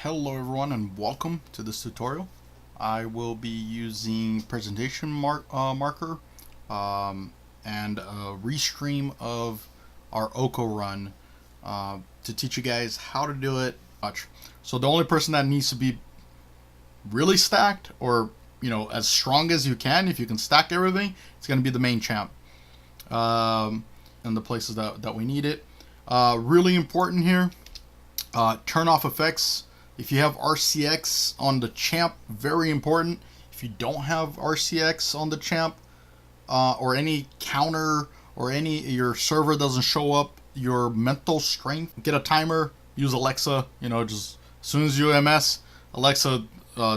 Hello everyone and welcome to this tutorial. I will be using presentation marker and a restream of our Oko run to teach you guys how to do it. So the only person that needs to be really stacked, or as strong as you can, if you can stack everything, it's going to be the main champ in the places that we need it. Really important here, turn off effects. If you have RCX on the champ, very important. If you don't have RCX on the champ, or any counter, or your server doesn't show up your mental strength, get a timer, use Alexa, just as soon as you MS, Alexa,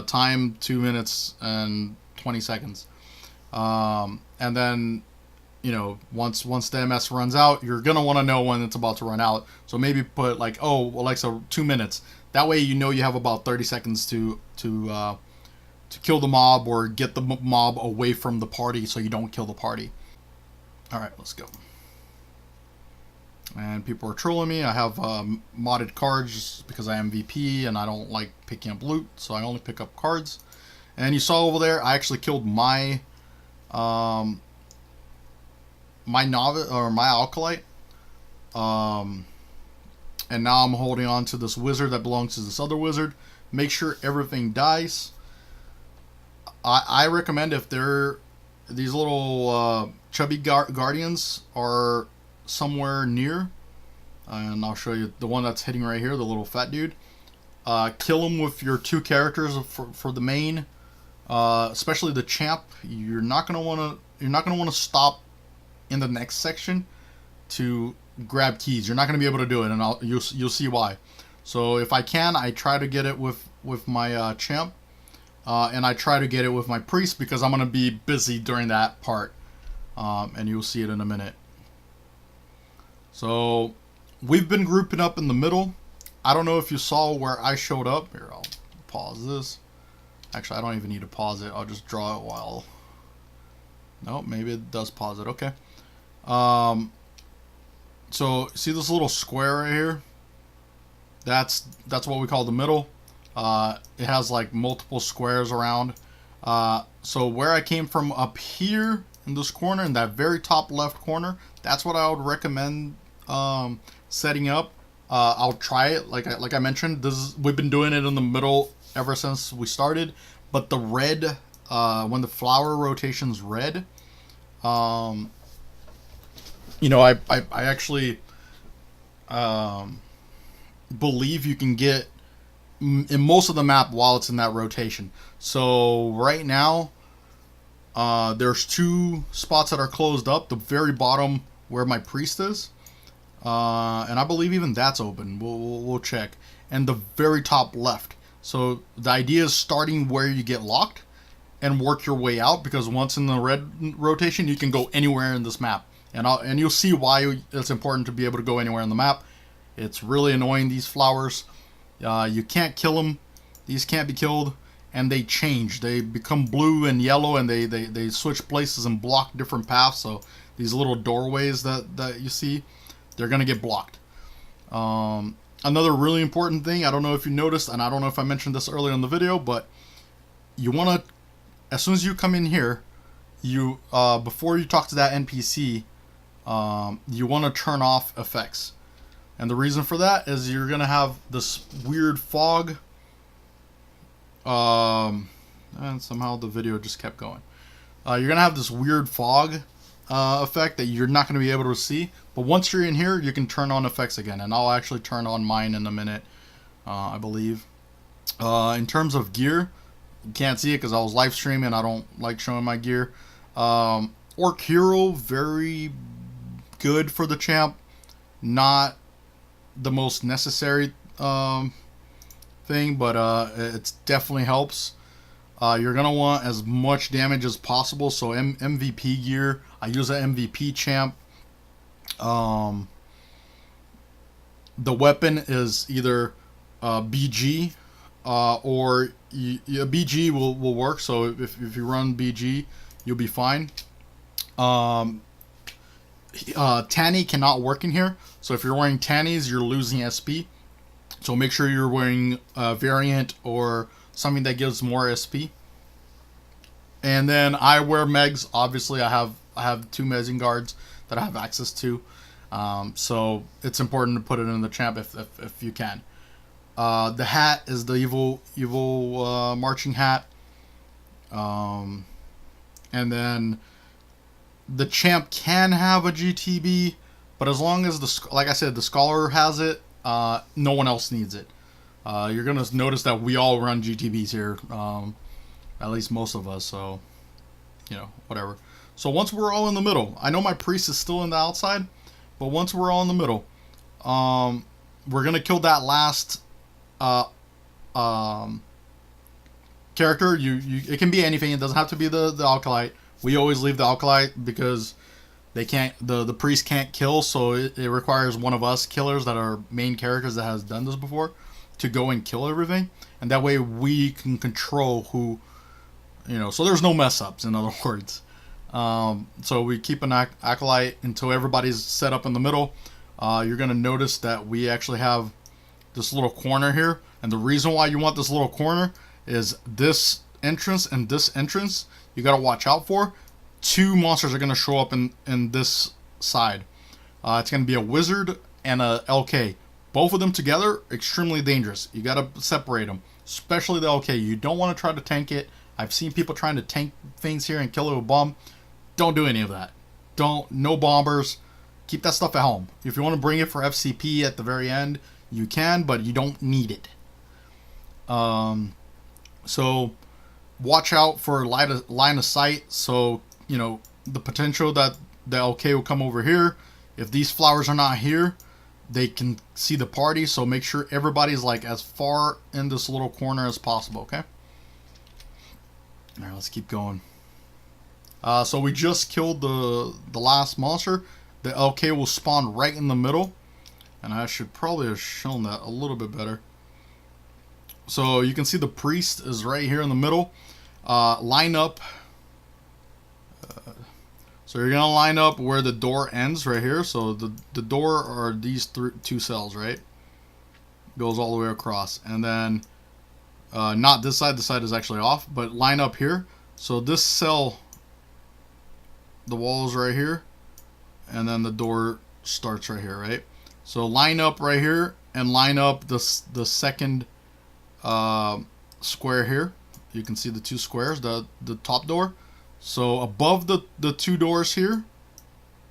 time 2 minutes and 20 seconds. And then, once the MS runs out, you're going to want to know when it's about to run out. So maybe put like, oh, Alexa, 2 minutes. That way you have about 30 seconds to kill the mob or get the mob away from the party so you don't kill the party. Alright, let's go. And people are trolling me. I have modded cards just because I am VP and I don't like picking up loot, so I only pick up cards. And you saw over there, I actually killed my my novice, or my alkalite. And now I'm holding on to this wizard that belongs to this other wizard. Make sure everything dies. I recommend, if these little chubby guardians are somewhere near, and I'll show you the one that's hitting right here, the little fat dude. Kill him with your 2 characters for the main, especially the champ. You're not gonna want to stop in the next section to grab keys. You're not going to be able to do it, and you'll see why. So if I can, I try to get it with my champ, and I try to get it with my priest because I'm going to be busy during that part, and you'll see it in a minute. So we've been grouping up in the middle. I don't know if you saw where I showed up. Here, I'll pause this. Actually, I don't even need to pause it. I'll just draw it while... No, maybe it does pause it. Okay. So see this little square right here? That's what we call the middle. It has like multiple squares around. So where I came from up here in this corner, in that very top left corner, that's what I would recommend setting up. I'll try it. Like I mentioned, we've been doing it in the middle ever since we started. But the red, when the flower rotation's red, I actually believe you can get in most of the map while it's in that rotation. So right now, there's 2 spots that are closed up. The very bottom where my priest is, and I believe even that's open. We'll check. And the very top left. So the idea is starting where you get locked and work your way out, because once in the red rotation, you can go anywhere in this map. And you'll see why it's important to be able to go anywhere on the map. It's really annoying, these flowers. You can't kill them. These can't be killed. And they change. They become blue and yellow, and they switch places and block different paths. So these little doorways that you see, they're going to get blocked. Another really important thing, I don't know if you noticed, and I don't know if I mentioned this earlier in the video, but you want to, as soon as you come in here, you before you talk to that NPC, you want to turn off effects. And the reason for that is you're going to have this weird fog. And somehow the video just kept going. You're going to have this weird fog effect that you're not going to be able to see. But once you're in here, you can turn on effects again. And I'll actually turn on mine in a minute, I believe. In terms of gear, you can't see it because I was live streaming. I don't like showing my gear. Orc Hero, very good for the champ. Not the most necessary thing, but it definitely helps. You're going to want as much damage as possible. So MVP gear, I use an MVP champ. The weapon is either BG, or BG will work. So if you run BG, you'll be fine. Tanny cannot work in here, so if you're wearing tannies, you're losing SP. So make sure you're wearing a variant or something that gives more SP. And then I wear Megs. Obviously, I have 2 Mezzing guards that I have access to. So it's important to put it in the champ if you can. The hat is the evil marching hat. And then the champ can have a GTB, but as long as like I said, the scholar has it, no one else needs it. You're gonna notice that we all run GTBs here, at least most of us. So, whatever. So once we're all in the middle, I know my priest is still in the outside, but once we're all in the middle, we're gonna kill that last character. It can be anything. It doesn't have to be the Alkalite. We always leave the Alkalite because they can't. The priest can't kill, so it requires one of us killers that are main characters that has done this before to go and kill everything, and that way we can control who. So there's no mess ups. In other words, so we keep an Acolyte until everybody's set up in the middle. You're gonna notice that we actually have this little corner here, and the reason why you want this little corner is this entrance and this entrance you got to watch out for. 2 monsters are going to show up in this side. It's going to be a wizard and a LK. Both of them together, extremely dangerous. You got to separate them, especially the LK. You don't want to try to tank it. I've seen people trying to tank things here and kill it with a bomb. Don't do any of that. No bombers. Keep that stuff at home. If you want to bring it for FCP at the very end, you can, but you don't need it. So watch out for line of sight. So, the potential that the LK will come over here. If these flowers are not here, they can see the party. So make sure everybody's like as far in this little corner as possible, okay? All right, let's keep going. So we just killed the last monster. The LK will spawn right in the middle. And I should probably have shown that a little bit better. So you can see the priest is right here in the middle. Line up. So you're going to line up where the door ends right here. So the door are these 2 cells, right? Goes all the way across. And then not this side. This side is actually off. But line up here. So this cell, the wall is right here. And then the door starts right here, right? So line up right here and line up the second square here. You can see the 2 squares, the top door. So above the 2 doors here,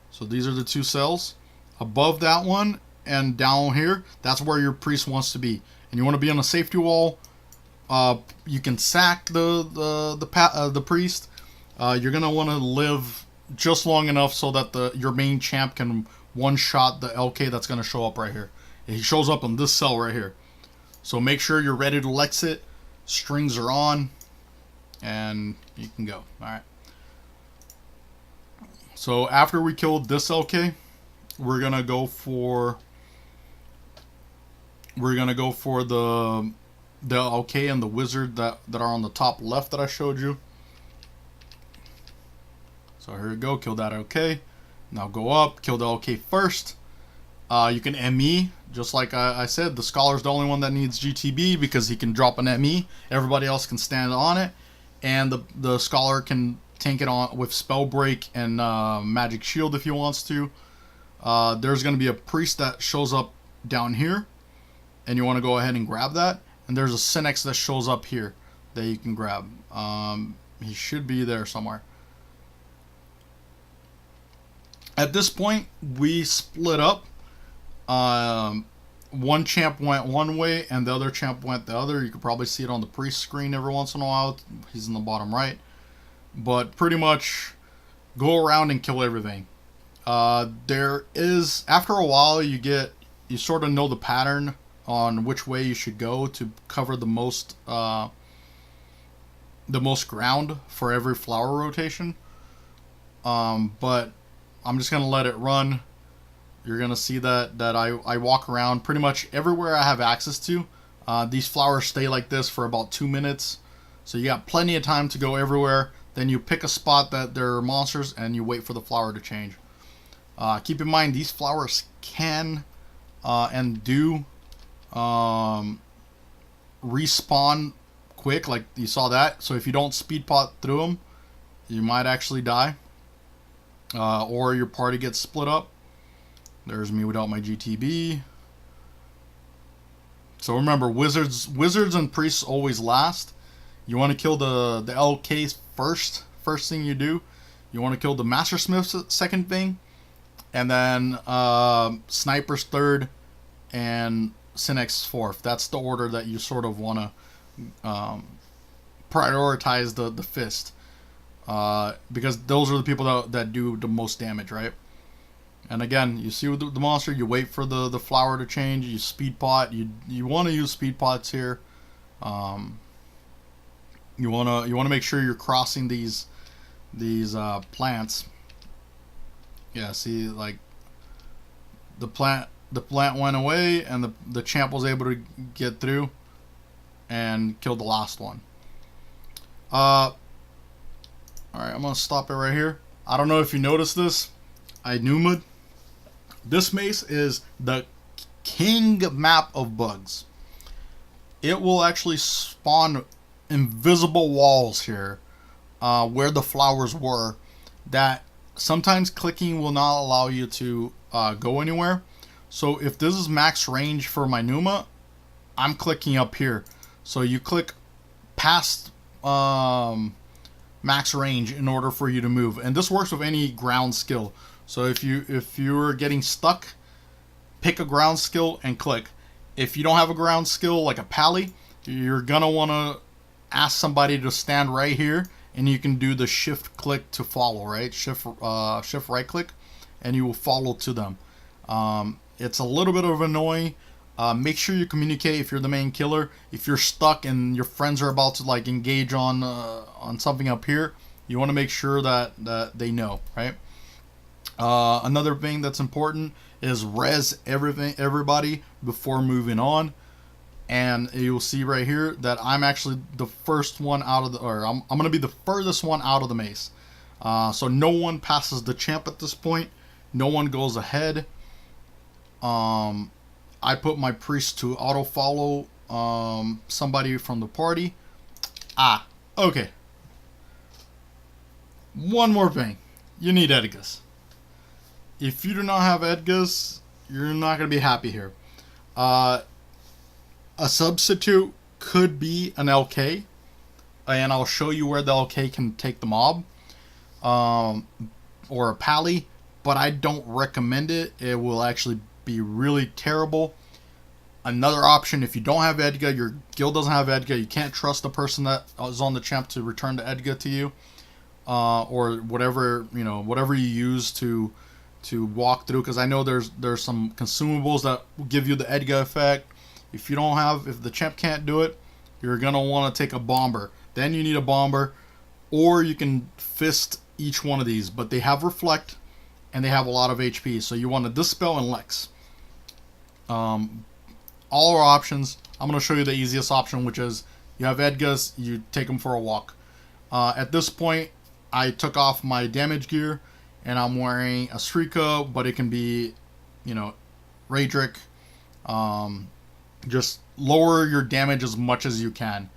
so these are the 2 cells. Above that one and down here, that's where your priest wants to be. And you want to be on a safety wall. You can sack the priest. You're gonna want to live just long enough so that your main champ can one-shot the LK that's gonna show up right here. He shows up on this cell right here. So make sure you're ready to exit. Strings are on, and you can go. All right. So after we killed this LK, we're gonna go for the LK and the wizard that are on the top left that I showed you. So here we go. Kill that LK. Now go up. Kill the LK first. You can ME, just like I said. The scholar's the only one that needs GTB because he can drop an ME. Everybody else can stand on it, and the scholar can tank it on with spell break and magic shield if he wants to. There's going to be a priest that shows up down here, and you want to go ahead and grab that. And there's a Synex that shows up here that you can grab. He should be there somewhere. At this point, we split up. One champ went one way and the other champ went the other. You could probably see it on the priest screen every once in a while. He's in the bottom right. But pretty much go around and kill everything. There is, after a while, you sort of know the pattern on which way you should go to cover the most ground for every flower rotation. But I'm just gonna let it run. You're gonna see that I walk around pretty much everywhere I have access to. These flowers stay like this for about 2 minutes, so you got plenty of time to go everywhere. Then you pick a spot that there are monsters and you wait for the flower to change. Keep in mind these flowers can and do respawn quick, like you saw that. So if you don't speed pot through them, you might actually die, or your party gets split up. There's me without my GTB. So remember, wizards and priests always last. You want to kill the LKs first. First thing you do, you want to kill the Master Smiths second thing, and then snipers third, and Cynics fourth. That's the order that you sort of want to prioritize the fist, because those are the people that do the most damage, right? And again, you see with the monster, you wait for the flower to change. You speed pot. You want to use speed pots here. You wanna make sure you're crossing these plants. Yeah, see, like the plant went away, and the champ was able to get through and kill the last one. All right, I'm gonna stop it right here. I don't know if you noticed this. I Numa. This mace is the king map of bugs. It will actually spawn invisible walls here, where the flowers were, that sometimes clicking will not allow you to go anywhere. So if this is max range for my Numa, I'm clicking up here. So you click past max range in order for you to move, and this works with any ground skill. So if you're getting stuck, pick a ground skill and click. If you don't have a ground skill like a pally, you're gonna want to ask somebody to stand right here, and you can do the shift click to follow, right? Shift right click, and you will follow to them. It's a little bit of annoying. Make sure you communicate if you're the main killer. If you're stuck and your friends are about to like engage on something up here, you want to make sure that they know, right? Another thing that's important is res everybody before moving on. And you'll see right here that I'm actually the first one out of the, or I'm going to be the furthest one out of the mace. So no one passes the champ at this point. No one goes ahead. I put my priest to auto follow somebody from the party. Okay. One more thing. You need Edgas. If you do not have Edgas, you're not going to be happy here. A substitute could be an LK, and I'll show you where the LK can take the mob, or a pally, but I don't recommend it. It will actually be really terrible. Another option, if you don't have Edga, your guild doesn't have Edga, you can't trust the person that is on the champ to return the Edga to you, or whatever you use to walk through, because I know there's some consumables that will give you the Edga effect. If the champ can't do it, you're gonna want to take a bomber. Then you need a bomber, or you can fist each one of these, but they have reflect and they have a lot of HP, so you want to dispel and Lex. All our options. I'm gonna show you the easiest option, which is you have Edgas, you take them for a walk. At this point, I took off my damage gear, and I'm wearing a Srika, but it can be, Raedric. Just lower your damage as much as you can.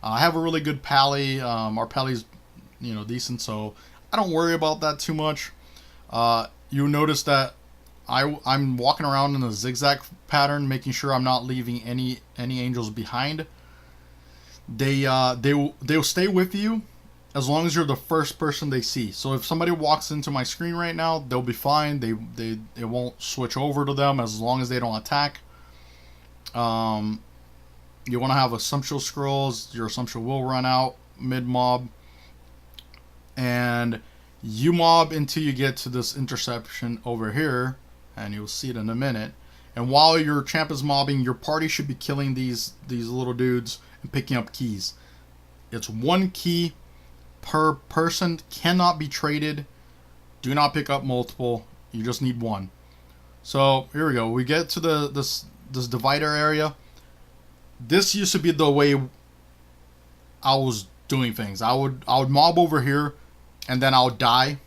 I have a really good pally. Our pally's, decent, so I don't worry about that too much. You notice that I'm walking around in a zigzag pattern, making sure I'm not leaving any angels behind. They'll stay with you as long as you're the first person they see. So if somebody walks into my screen right now, they'll be fine. It won't switch over to them as long as they don't attack. You want to have Assumption Scrolls. Your Assumption will run out mid-mob. And you mob until you get to this interception over here, and you'll see it in a minute. And while your champ is mobbing, your party should be killing these little dudes and picking up keys. It's one key per person, cannot be traded. Do not pick up multiple. You just need one. So here we go. We get to this divider area. This used to be the way I was doing things. I would mob over here, and then I'll die,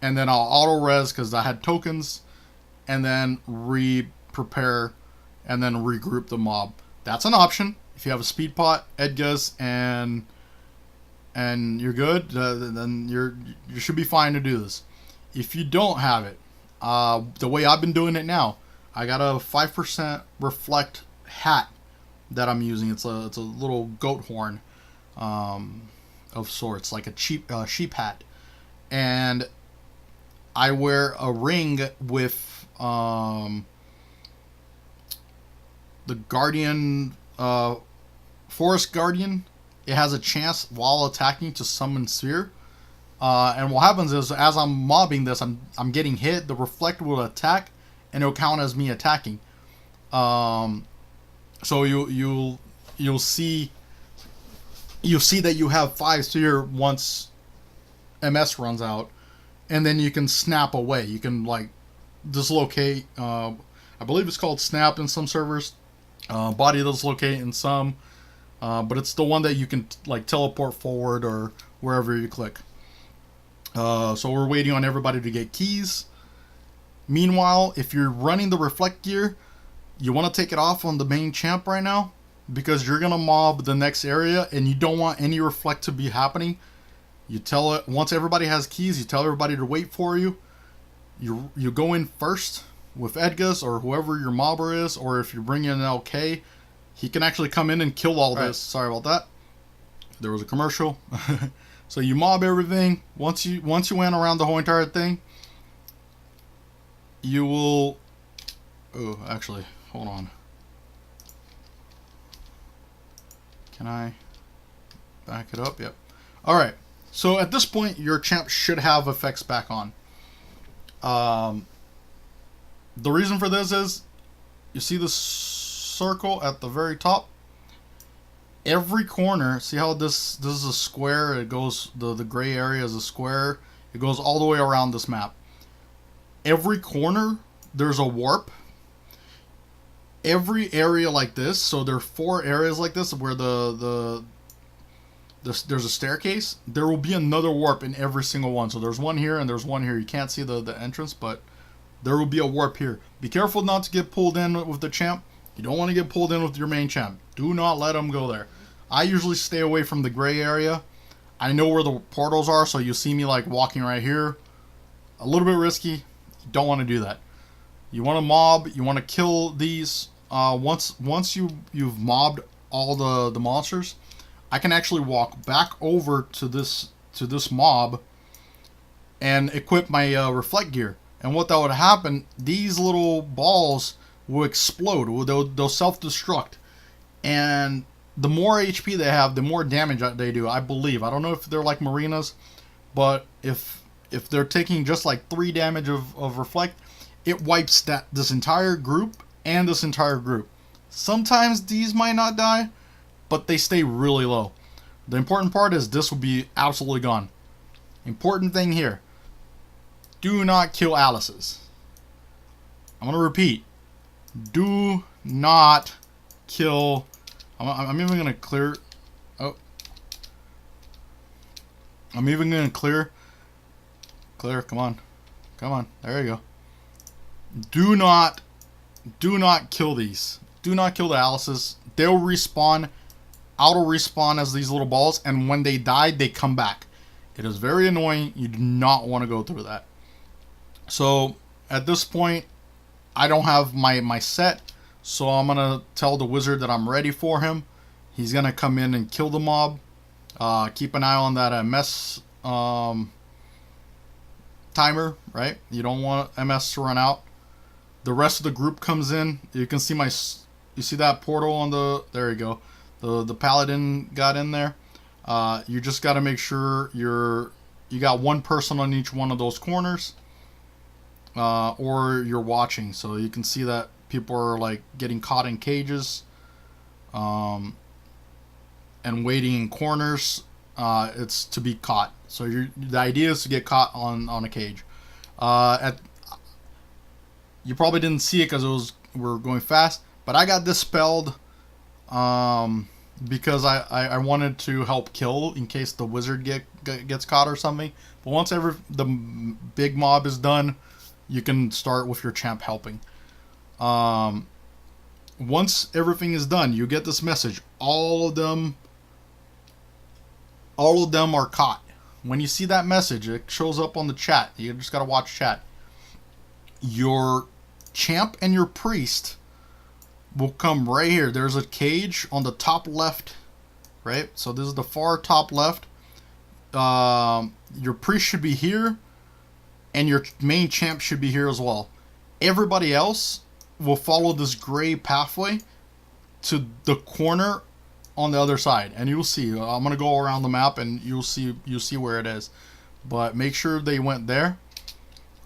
and then I'll auto res because I had tokens, and then re-prepare, and then regroup the mob. That's an option. If you have a speed pot, Edgas, and you're good, then you should be fine to do this. If you don't have it, the way I've been doing it now, I got a 5% reflect hat that I'm using. It's a little goat horn of sorts, like a sheep hat, and I wear a ring with the Guardian, Forest Guardian. It has a chance while attacking to summon Sphere. And what happens is, as I'm mobbing this, I'm getting hit. The reflect will attack, and it'll count as me attacking. So you'll see that you have 5 Sphere once MS runs out, and then you can snap away. You can like dislocate. I believe it's called snap in some servers. Body dislocate in some. But it's the one that you can like teleport forward or wherever you click. So we're waiting on everybody to get keys. Meanwhile, if you're running the reflect gear, you want to take it off on the main champ right now, because you're gonna mob the next area and you don't want any reflect to be happening. You tell it, once everybody has keys, you tell everybody to wait for you. You go in first with Edgas or whoever your mobber is, or if you bring in an LK, he can actually come in and kill all this. Sorry about that. There was a commercial. So you mob everything. Once you went around the whole entire thing, you will. Oh, actually, hold on. Can I back it up? Yep. All right. So at this point, your champ should have effects back on. The reason for this is, you see this circle at the very top? Every corner, see how this is a square? It goes, the gray area is a square. It goes all the way around this map. Every corner, there's a warp. Every area like this, so there are 4 areas like this where there's a staircase. There will be another warp in every single one. So there's one here and there's one here. You can't see the entrance, but there will be a warp here. Be careful not to get pulled in with the champ. You don't want to get pulled in with your main champ. Do not let them go there. I usually stay away from the gray area. I know where the portals are, so you see me like walking right here. A little bit risky. You don't want to do that. You want to mob. You want to kill these. Once you've mobbed all the monsters, I can actually walk back over to this mob and equip my reflect gear. And what that would happen, these little balls will explode. They'll self-destruct, and the more HP they have, the more damage they do, I believe. I don't know if they're like Marinas, but if they're taking just like 3 damage of reflect, it wipes this entire group and this entire group. Sometimes these might not die, but they stay really low. The important part is this will be absolutely gone. Important thing here, do not kill Alice's. I'm going to repeat. Do not kill. I'm even going to clear. Oh. I'm even going to clear. Clear. Come on. Come on. There you go. Do not kill these. Do not kill the Alice's. They'll respawn. Auto respawn as these little balls. And when they die, they come back. It is very annoying. You do not want to go through that. So at this point, I don't have my set, so I'm going to tell the wizard that I'm ready for him. He's going to come in and kill the mob. Keep an eye on that MS timer, right? You don't want MS to run out. The rest of the group comes in. You can see you see that portal on the, there you go. The paladin got in there. You just got to make sure you got one person on each one of those corners. Or you're watching, so you can see that people are like getting caught in cages, and waiting in corners. It's to be caught. So the idea is to get caught on a cage. You probably didn't see it because we're going fast, but I got dispelled because I wanted to help kill in case the wizard gets caught or something. But once the big mob is done, you can start with your champ helping. What once everything is done, you get this message. All of them are caught. When you see that message, it shows up on the chat. You just gotta watch chat. Your champ and your priest will come right here. There's a cage on the top left, right? So this is the far top left. Your priest should be here, and your main champ should be here as well. Everybody else will follow this gray pathway to the corner on the other side, and you'll see. I'm gonna go around the map, and you'll see where it is. But make sure they went there.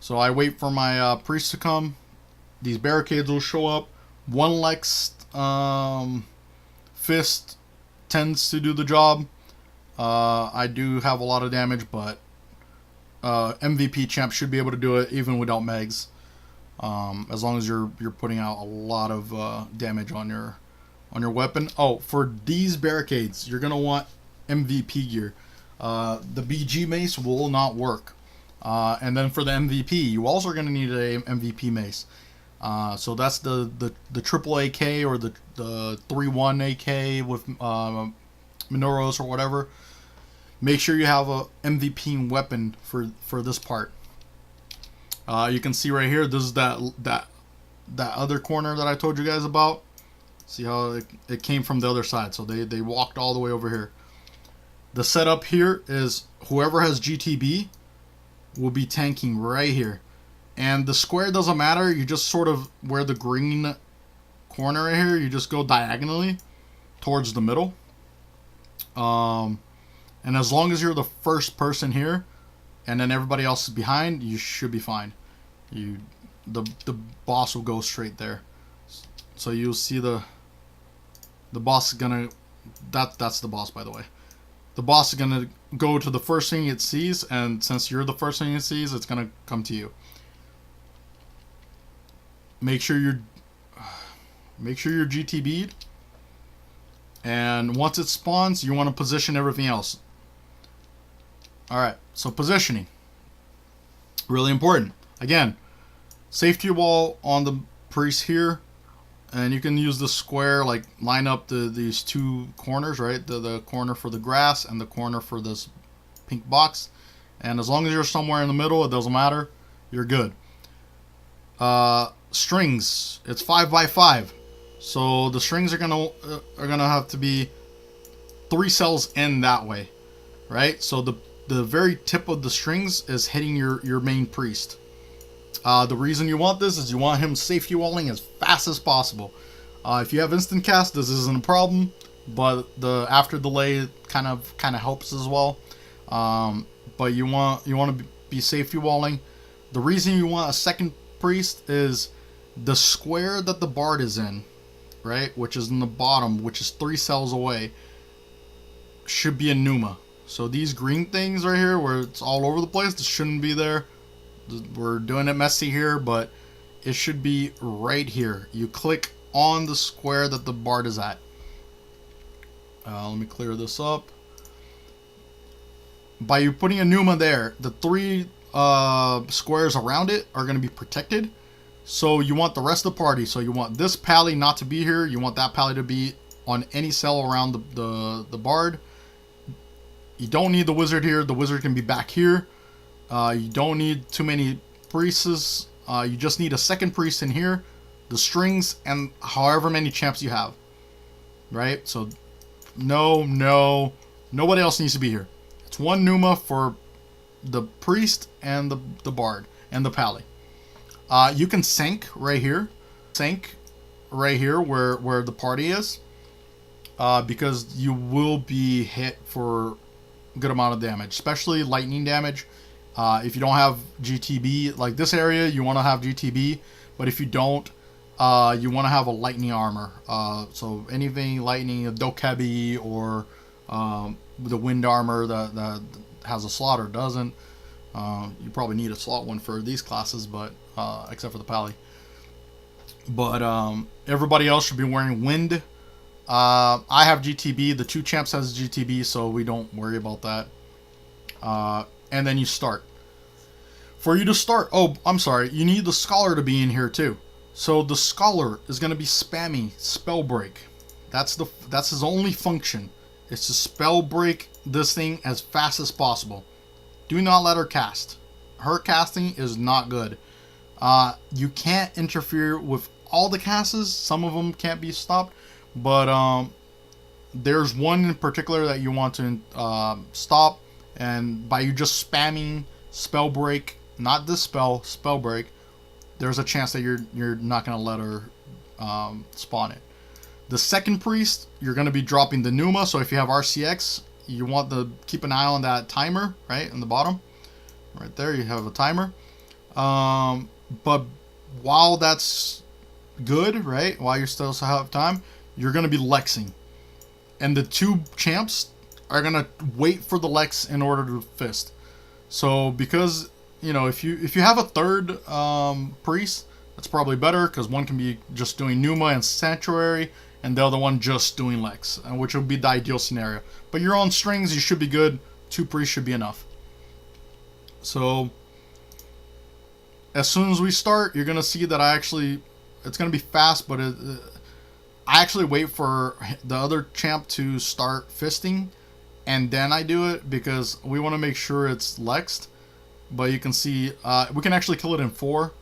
So I wait for my priest to come. These barricades will show up. One Lex fist tends to do the job. I do have a lot of damage, but MVP champ should be able to do it even without megs. As long as you're putting out a lot of damage on your weapon. Oh, for these barricades, you're gonna want MVP gear. The BG mace will not work. And then for the MVP, you also are gonna need a MVP mace. So that's the triple AK or the 3-1 AK with Minoros or whatever. Make sure you have a MVP weapon for this part. You can see right here, this is that other corner that I told you guys about. See how it came from the other side. So they walked all the way over here. The setup here is whoever has GTB will be tanking right here. And the square doesn't matter. You just sort of, where the green corner right here, you just go diagonally towards the middle. And as long as you're the first person here, and then everybody else is behind, you should be fine. The boss will go straight there. So you'll see the boss is gonna, that's the boss, by the way. The boss is gonna go to the first thing it sees, and since you're the first thing it sees, it's gonna come to you. Make sure you're GTB'd, and once it spawns, you want to position everything else. Alright, so positioning. Really important. Again, safety wall on the priest here, and you can use the square, like line up these two corners, right? The corner for the grass and the corner for this pink box. And as long as you're somewhere in the middle, it doesn't matter. You're good. Strings. It's 5x5, so the strings are gonna have to be 3 cells in that way, right? So the very tip of the strings is hitting your main priest. The reason you want this is you want him safety walling as fast as possible. If you have instant cast, this isn't a problem, but the after delay kind of helps as well. But you want to be safety walling. The reason you want a second priest is the square that the bard is in, right, which is in the bottom, which is 3 cells away, should be a Numa. So these green things right here, where it's all over the place, this shouldn't be there. We're doing it messy here, but it should be right here. You click on the square that the bard is at. Let me clear this up. By you putting a Numa there, the 3 squares around it are going to be protected. So you want the rest of the party. So you want this pally not to be here. You want that pally to be on any cell around the bard. You don't need the wizard here. The wizard can be back here. You don't need too many priests. You just need a second priest in here, the strings, and however many champs you have. Right? So nobody else needs to be here. It's 1 Numa for the priest and the bard and the pally. You can sink right here. Sink right here where the party is. Because you will be hit for a good amount of damage, especially lightning damage. If you don't have GTB, like this area, you want to have GTB, but if you don't, you want to have a lightning armor. So anything lightning, a Dokebi, or the wind armor that has a slot or doesn't. You probably need a slot one for these classes, but except for the pally. But everybody else should be wearing wind. I have GTB. The 2 champs has GTB, so we don't worry about that. And then you start. For you to start, oh, I'm sorry, you need the scholar to be in here too. So the scholar is going to be spammy spell break. That's his only function. Is to spell break this thing as fast as possible. Do not let her cast. Her casting is not good. You can't interfere with all the casts. Some of them can't be stopped, but there's one in particular that you want to stop, and by you just spamming spell break, not this spell break, there's a chance that you're not gonna let her spawn it. The second priest, you're gonna be dropping the Numa. So if you have RCX, you want to keep an eye on that timer right in the bottom, right there. You have a timer. But while that's good, right, while you still have time, you're gonna be Lexing, and the two champs are gonna wait for the Lex in order to fist. So because if you have a third priest, that's probably better, because one can be just doing Numa and Sanctuary, and the other one just doing Lex, which would be the ideal scenario. But you're on strings, you should be good. 2 priests should be enough. So as soon as we start, you're gonna see that it's gonna be fast, but I actually wait for the other champ to start fisting, and then I do it, because we want to make sure it's Lexed. But you can see we can actually kill it in 4.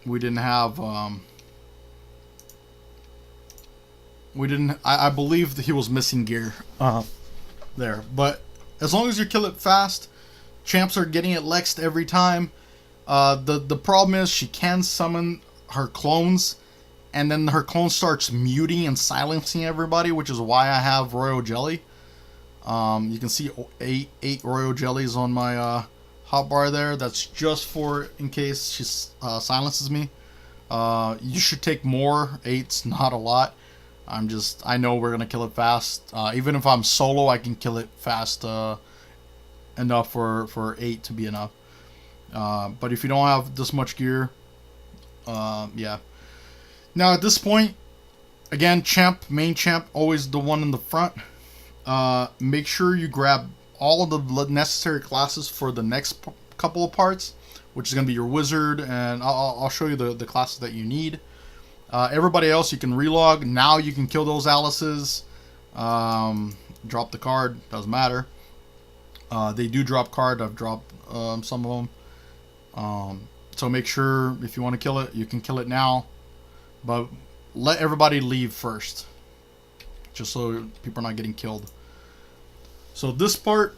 We didn't have I believe that he was missing gear there. But as long as you kill it fast, champs are getting it Lexed every time. The problem is she can summon her clones, and then her clone starts muting and silencing everybody, which is why I have Royal Jelly. You can see eight Royal Jellies on my hotbar there. That's just for in case she silences me. You should take more. 8's not a lot. I know we're gonna kill it fast. Even if I'm solo, I can kill it fast enough for 8 to be enough. But if you don't have this much gear, yeah. Now at this point, again, main champ, always the one in the front. Make sure you grab all of the necessary classes for the next couple of parts, which is going to be your wizard, and I'll show you the classes that you need. Everybody else you can relog. Now you can kill those Alices. Drop the card, doesn't matter. They do drop card. I've dropped some of them. So make sure if you want to kill it, you can kill it now. But let everybody leave first, just so people are not getting killed. So this part,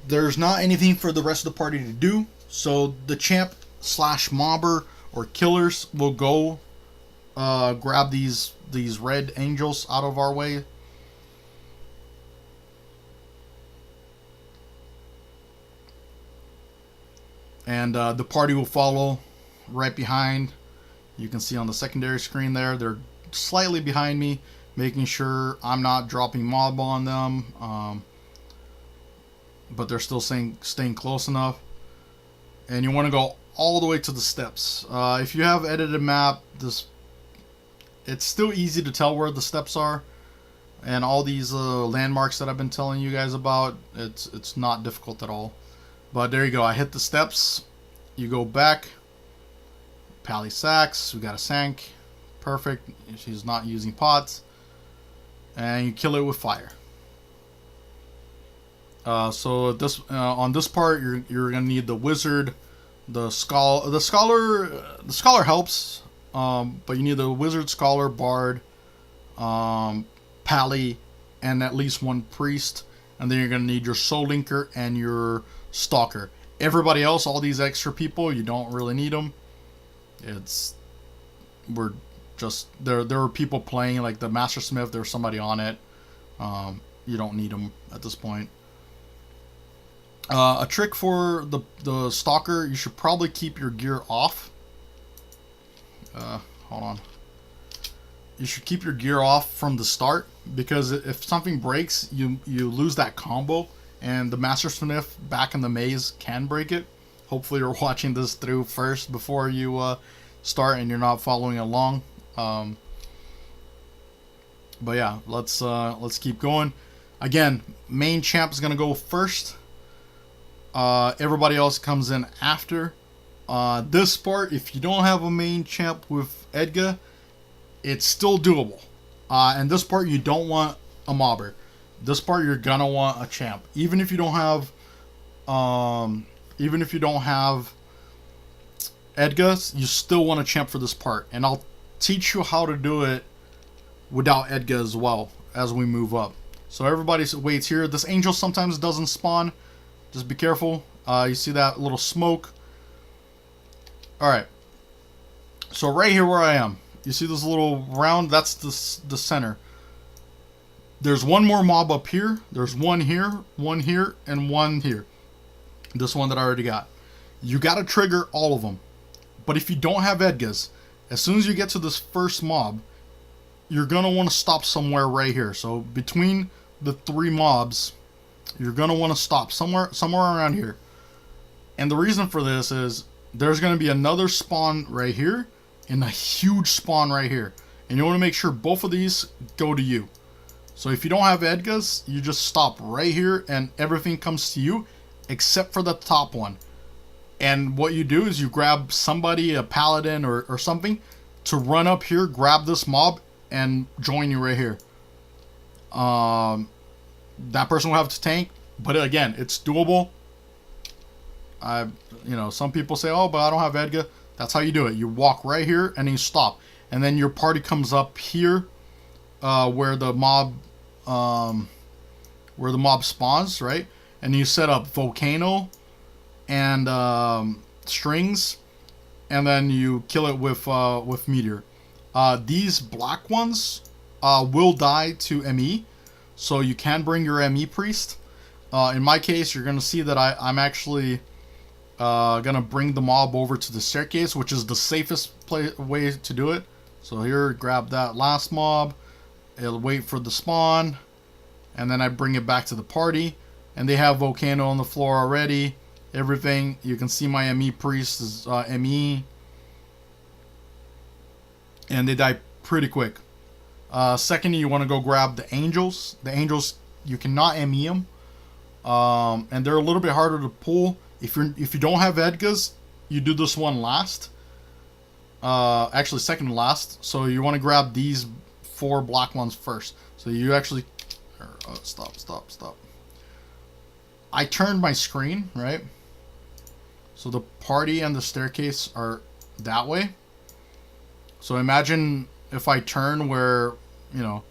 there's not anything for the rest of the party to do. So the champ / mobber or killers will go grab these red angels out of our way. And the party will follow right behind. You can see on the secondary screen there, they're slightly behind me, making sure I'm not dropping mob on them, but they're still staying close enough. And you want to go all the way to the steps. If you have edited map, it's still easy to tell where the steps are, and all these landmarks that I've been telling you guys about, it's not difficult at all. But there you go, I hit the steps. You go back. Pally Sacks, we got a Sank, perfect. She's not using pots, and you kill it with fire. So this on this part, you're gonna need the wizard, the scholar. The scholar helps, but you need the wizard, scholar, bard, Pally, and at least 1 priest, and then you're gonna need your soul linker and your stalker. Everybody else, all these extra people, you don't really need them. There are people playing, like the Master Smith, there's somebody on it. You don't need them at this point. A trick for the stalker, you should probably keep your gear off. Hold on. You should keep your gear off from the start, because if something breaks, you lose that combo, and the Master Smith back in the maze can break it. Hopefully you're watching this through first before you start, and you're not following along. But yeah, let's keep going. Again, main champ is gonna go first. Everybody else comes in after. This part, if you don't have a main champ with Edgar, it's still doable. And this part, you don't want a mobber. This part, you're gonna want a champ, even if you don't have, Edgar. You still want a champ for this part, and I'll teach you how to do it without Edgar as well as we move up. So everybody waits here. This angel sometimes doesn't spawn. Just be careful. You see that little smoke. Alright. So right here where I am, you see this little round? That's the center. There's one more mob up here. There's one here, and one here. This one that I already got. You got to trigger all of them. But if you don't have Edgas, as soon as you get to this first mob, you're going to want to stop somewhere right here. So between the three mobs, you're going to want to stop somewhere around here. And the reason for this is there's going to be another spawn right here and a huge spawn right here. And you want to make sure both of these go to you. So if you don't have Edgas, you just stop right here and everything comes to you except for the top one. And what you do is you grab somebody, a paladin or something, to run up here, grab this mob, and join you right here. That person will have to tank, but again, it's doable. Some people say, oh, but I don't have Edgar. That's how you do it. You walk right here and you stop, and then your party comes up here, where the mob spawns, right? And you set up volcano and strings, and then you kill it with meteor. These black ones will die to ME, so you can bring your ME priest. In my case, you're gonna see that I'm actually gonna bring the mob over to the staircase, which is the safest way to do it. So here, grab that last mob. It'll wait for the spawn, and then I bring it back to the party, and they have volcano on the floor already. Everything, you can see my ME priest is ME, and they die pretty quick. Second, you want to go grab the angels. The angels, you cannot ME them, and they're a little bit harder to pull. If you don't have Edgas, you do this one last. Actually, second to last. So you want to grab these 4 black ones first. So you actually stop. I turned my screen, right? So the party and the staircase are that way. So imagine if I turn where, you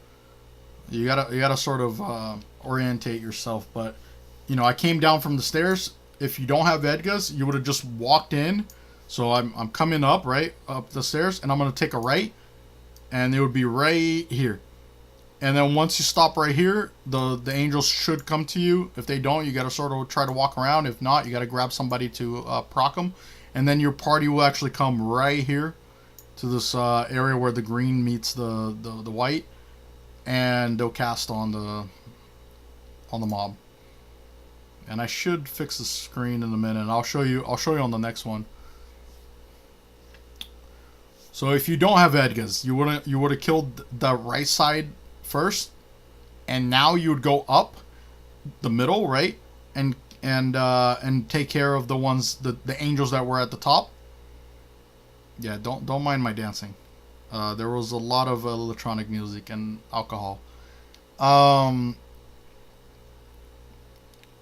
gotta sort of orientate yourself. But I came down from the stairs. If you don't have Edgas, you would have just walked in. So I'm coming up, right, up the stairs, and I'm gonna take a right, and it would be right here. And then once you stop right here, the angels should come to you. If they don't, you got to sort of try to walk around. If not, you got to grab somebody to proc them. And then your party will actually come right here to this area where the green meets the white. And they'll cast on the mob. And I should fix the screen in a minute. I'll show you on the next one. So if you don't have Edgas, you would have killed the right side first, and now you would go up the middle, right, and take care of the ones, the angels that were at the top. Yeah, don't mind my dancing. There was a lot of electronic music and alcohol.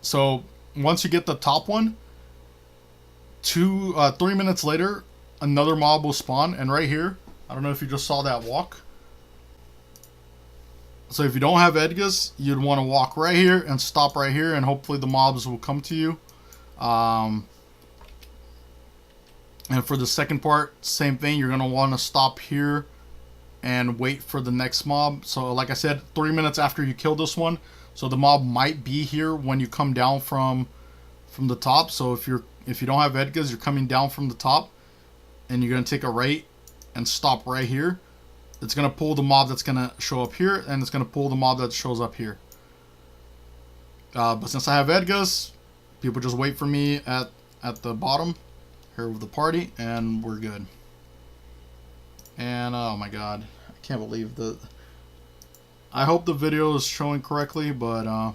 So once you get the top one, 3 minutes later, another mob will spawn, and right here, I don't know if you just saw that walk. So if you don't have Edgas, you'd want to walk right here and stop right here, and hopefully the mobs will come to you. And for the second part, same thing. You're going to want to stop here and wait for the next mob. So like I said, 3 minutes after you kill this one. So the mob might be here when you come down from the top. So if you don't have Edgas, you're coming down from the top, and you're going to take a right and stop right here. It's going to pull the mob that's going to show up here, and it's going to pull the mob that shows up here. But since I have Edgas, people just wait for me at the bottom here with the party, and we're good. And oh my god, I can't believe I hope the video is showing correctly, but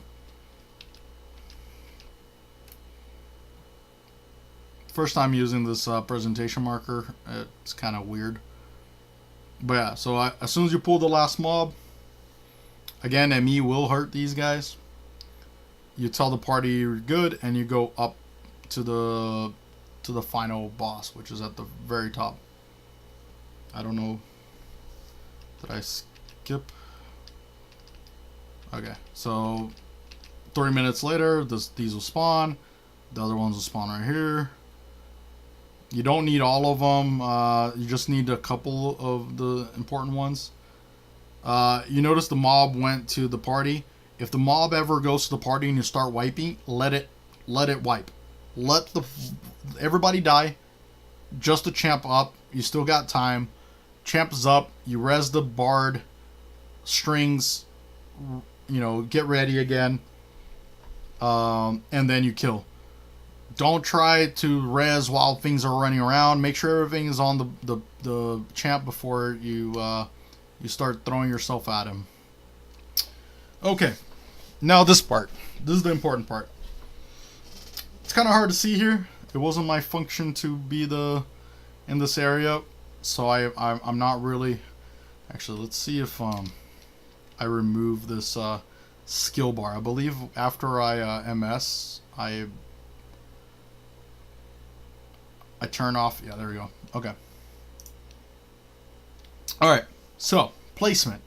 first time using this presentation marker. It's kind of weird. But yeah, so as soon as you pull the last mob, again, ME will hurt these guys. You tell the party you're good, and you go up to the final boss, which is at the very top. I don't know. Did I skip? Okay, so 3 minutes later, these will spawn. The other ones will spawn right here. You don't need all of them. You just need a couple of the important ones. You notice the mob went to the party. If the mob ever goes to the party and you start wiping, let it wipe. Let everybody die. Just the champ up. You still got time. Champ is up. You res the bard. Strings. You know, get ready again. And then you kill. Don't try to res while things are running around. Make sure everything is on the champ before you start throwing yourself at him. Okay, now this part. This is the important part. It's kind of hard to see here. It wasn't my function to be in this area, so I'm not really. Actually, let's see if I remove this skill bar. I believe after I MS, I turn off. Yeah, there we go. Okay. All right. So placement.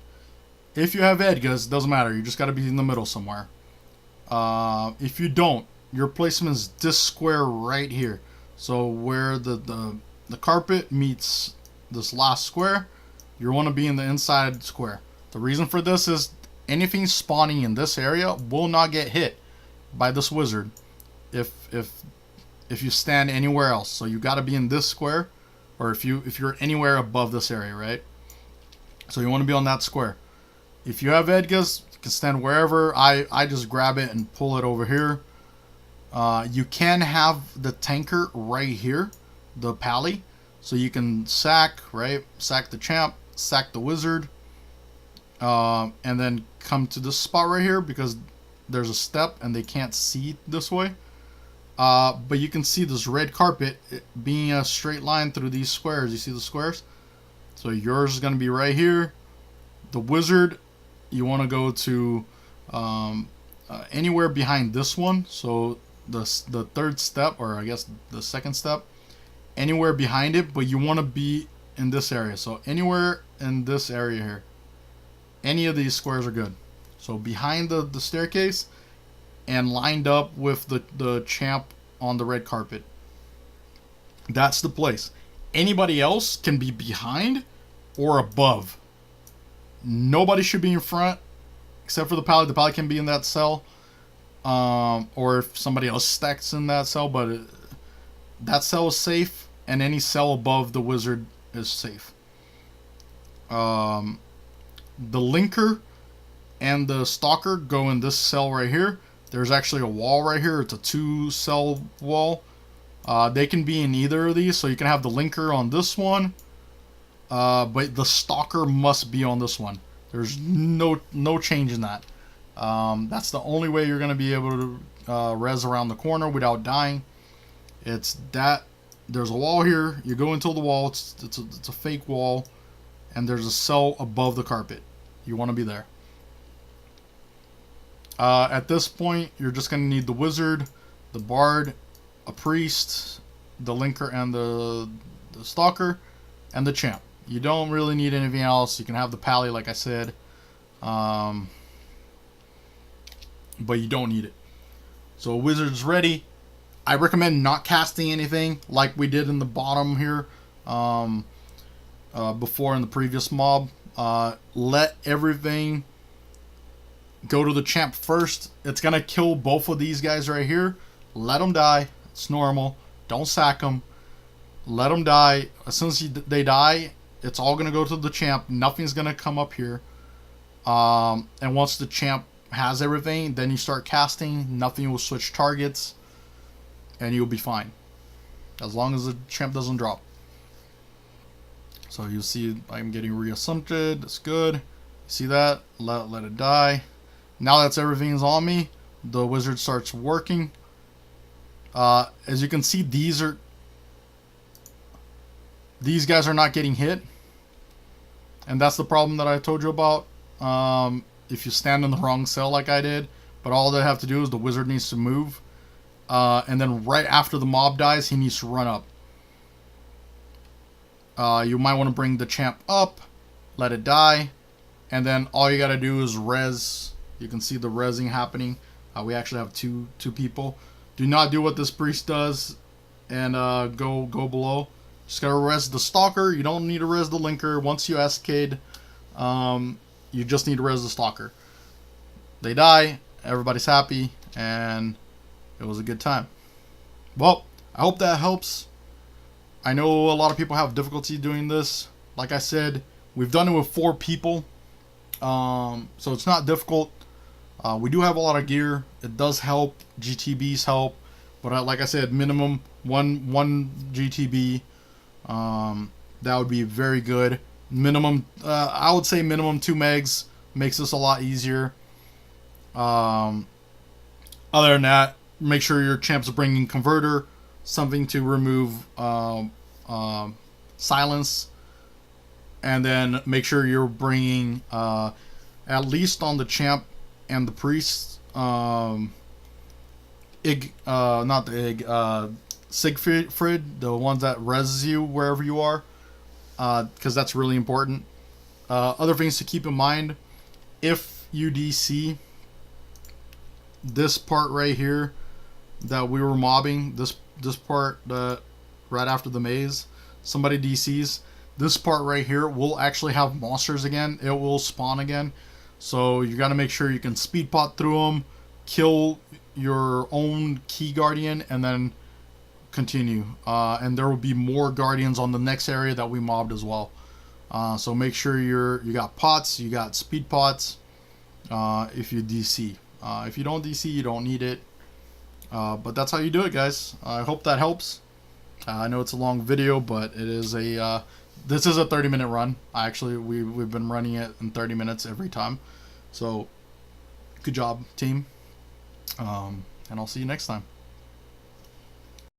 If you have Edgas, it doesn't matter. You just got to be in the middle somewhere. If you don't, your placement is this square right here. So where the carpet meets this last square, you want to be in the inside square. The reason for this is anything spawning in this area will not get hit by this wizard if you stand anywhere else. So you got to be in this square, or if you're anywhere above this area, right? So you want to be on that square. If you have Edgas, you can stand wherever. I just grab it and pull it over here. You can have the tanker right here, the pally, so you can sack, right? Sack the champ, sack the wizard, and then come to this spot right here because there's a step and they can't see this way. But you can see this red carpet being a straight line through these squares. You see the squares? So yours is going to be right here. The wizard, you want to go to anywhere behind this one. So the third step, or I guess the second step, anywhere behind it, but you want to be in this area. So anywhere in this area here. Any of these squares are good. So behind the staircase and lined up with the champ on the red carpet. That's the place. Anybody else can be behind or above. Nobody should be in front except for the pally. The pally can be in that cell. Or if somebody else stacks in that cell, but that cell is safe, and any cell above the wizard is safe. The linker and the stalker go in this cell right here. There's actually a wall right here. It's a 2-cell wall. They can be in either of these, so you can have the linker on this one, but the stalker must be on this one. There's no change in that. That's the only way you're going to be able to res around the corner without dying. It's that there's a wall here. You go into the wall. It's a fake wall, and there's a cell above the carpet. You want to be there. At this point, you're just going to need the wizard, the bard, a priest, the linker, and the stalker, and the champ. You don't really need anything else. You can have the pally, like I said, but you don't need it. So wizard's ready. I recommend not casting anything like we did in the bottom here before in the previous mob. Let everything go to the champ first. It's going to kill both of these guys right here. Let them die. It's normal. Don't sack them. Let them die. As soon as they die, it's all going to go to the champ. Nothing's going to come up here. And once the champ has everything, then you start casting. Nothing will switch targets. And you'll be fine. As long as the champ doesn't drop. So you'll see I'm getting reassumpted. That's good. See that? Let it die. Now that everything's on me, the wizard starts working. As you can see, these are these guys are not getting hit, and that's the problem that I told you about. If you stand in the wrong cell like I did, but all they have to do is the wizard needs to move, and then right after the mob dies, he needs to run up. You might want to bring the champ up, let it die, and then all you gotta do is res. You can see the resing happening. We actually have two people. Do not do what this priest does and go below. Just gotta res the stalker. You don't need to res the linker. Once you escade, you just need to res the stalker. They die, everybody's happy, and it was a good time. Well, I hope that helps. I know a lot of people have difficulty doing this. Like I said, we've done it with 4 people, so it's not difficult. We do have a lot of gear. It does help. GTBs help, but like I said, minimum one GTB. That would be very good. Minimum, I would say minimum 2 megs makes this a lot easier. Other than that, make sure your champ's bringing converter, something to remove silence, and then make sure you're bringing at least on the champ and the priest, Siegfried, the ones that res you wherever you are, because that's really important. Other things to keep in mind: if you DC this part right here that we were mobbing, this part right after the maze, somebody DCs this part right here, will actually have monsters again. It will spawn again, so you got to make sure you can speed pot through them, kill your own key guardian, and then continue. And there will be more guardians on the next area that we mobbed as well. So make sure you got pots, you got speed pots. If you DC, if you don't DC, you don't need it. But that's how you do it, guys. I hope that helps. I know it's a long video, but it is a this is a 30-minute run. We've been running it in 30 minutes every time. So good job, team. And I'll see you next time.